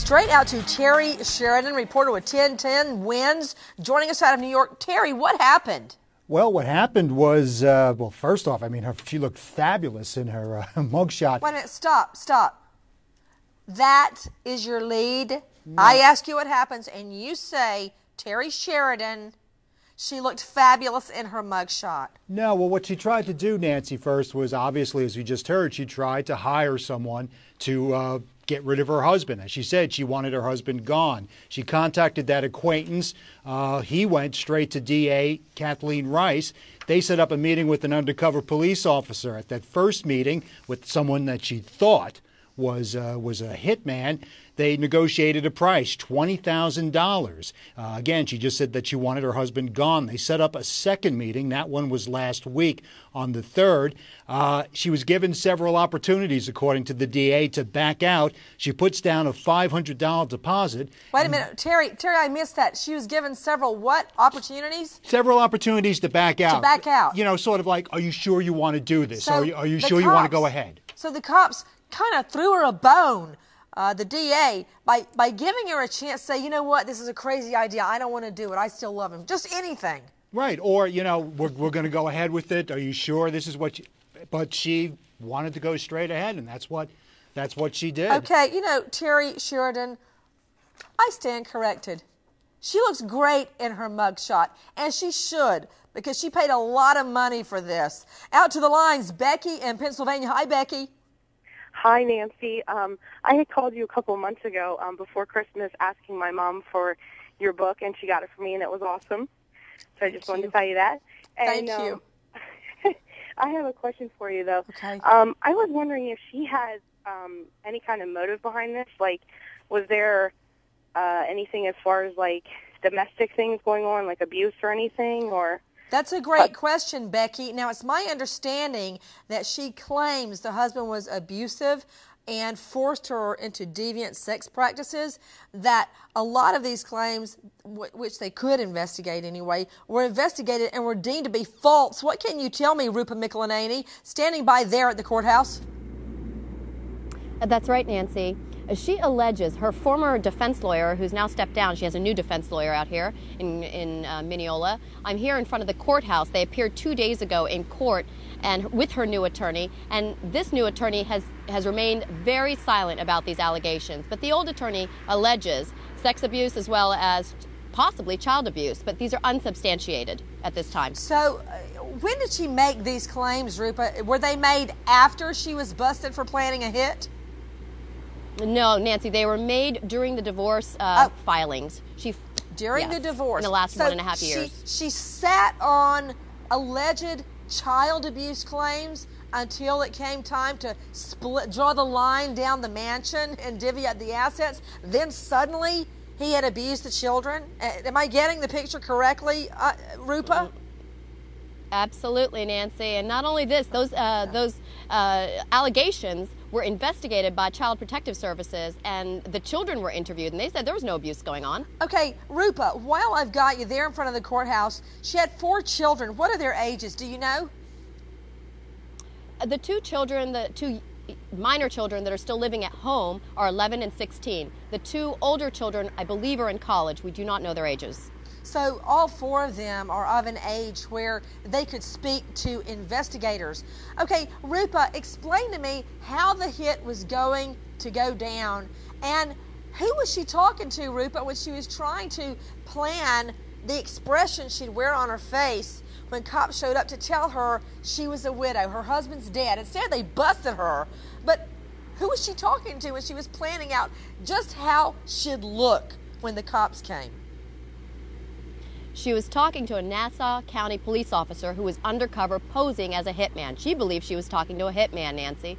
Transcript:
straight out to Terry Sheridan, reporter with 1010 Wins, joining us out of New York. Terry, what happened? Well, what happened was, well, first off, I mean, she looked fabulous in her mugshot. Wait a minute, stop. That is your lead? No. I ask you what happens, and you say, Terry Sheridan, she looked fabulous in her mugshot. No, well, what she tried to do, Nancy, first was, obviously, as we just heard, she tried to hire someone to get rid of her husband. As she said, she wanted her husband gone. She contacted that acquaintance. He went straight to DA Kathleen Rice. They set up a meeting with an undercover police officer. At that first meeting with someone that she thought was a hitman, they negotiated a price, $20,000. Again, she just said that she wanted her husband gone. They set up a second meeting. That one was last week on the 3rd. She was given several opportunities, according to the DA, to back out. She puts down a $500 deposit. Wait a minute, Terry, I missed that. She was given several what opportunities? Several opportunities to back out. To back out. You know, sort of like, are you sure you want to do this? So are you sure you want to go ahead? So the cops kind of threw her a bone, the DA, by giving her a chance to say, you know what, this is a crazy idea. I don't want to do it. I still love him. Just anything. Right. Or, you know, we're going to go ahead with it. Are you sure this is what you... But she wanted to go straight ahead, and that's what she did. Okay, you know, Terry Sheridan, I stand corrected. She looks great in her mugshot, and she should, because she paid a lot of money for this. Out to the lines, Becky in Pennsylvania. Hi, Becky. Hi, Nancy. I had called you a couple of months ago before Christmas asking my mom for your book, and she got it for me, and it was awesome. So I just wanted to tell you that. And, Thank you. I have a question for you, though. Okay. I was wondering if she has any kind of motive behind this. Like, was there anything as far as, like, domestic things going on, like abuse or anything, or... That's a great question, Becky. Now, it's my understanding that she claims the husband was abusive and forced her into deviant sex practices, that a lot of these claims, which they could investigate anyway, were investigated and were deemed to be false. What can you tell me, Rupa Michelini, standing by there at the courthouse? That's right, Nancy. She alleges her former defense lawyer, who's now stepped down, she has a new defense lawyer out here in Mineola. I'm here in front of the courthouse. They appeared 2 days ago in court and with her new attorney, and this new attorney has remained very silent about these allegations. But the old attorney alleges sex abuse as well as possibly child abuse, but these are unsubstantiated at this time. So when did she make these claims, Rupa? Were they made after she was busted for planning a hit? No, Nancy, they were made during the divorce filings. During the divorce? In the last 1.5 years. She sat on alleged child abuse claims until it came time to draw the line down the mansion and divvy up the assets. Then suddenly he had abused the children. Am I getting the picture correctly, Rupa? Absolutely, Nancy. And not only this, those allegations were investigated by Child Protective Services, and the children were interviewed, and they said there was no abuse going on. Okay, Rupa, while I've got you there in front of the courthouse, she had 4 children. What are their ages? Do you know? The two minor children that are still living at home are 11 and 16. The 2 older children, I believe, are in college. We do not know their ages. So all 4 of them are of an age where they could speak to investigators. Okay, Rupa, explain to me how the hit was going to go down, and who was she talking to, Rupa, when she was trying to plan the expression she'd wear on her face when cops showed up to tell her she was a widow, her husband's dead. Instead, they busted her. But who was she talking to when she was planning out just how she'd look when the cops came? She was talking to a Nassau County police officer who was undercover posing as a hitman. She believed she was talking to a hitman, Nancy.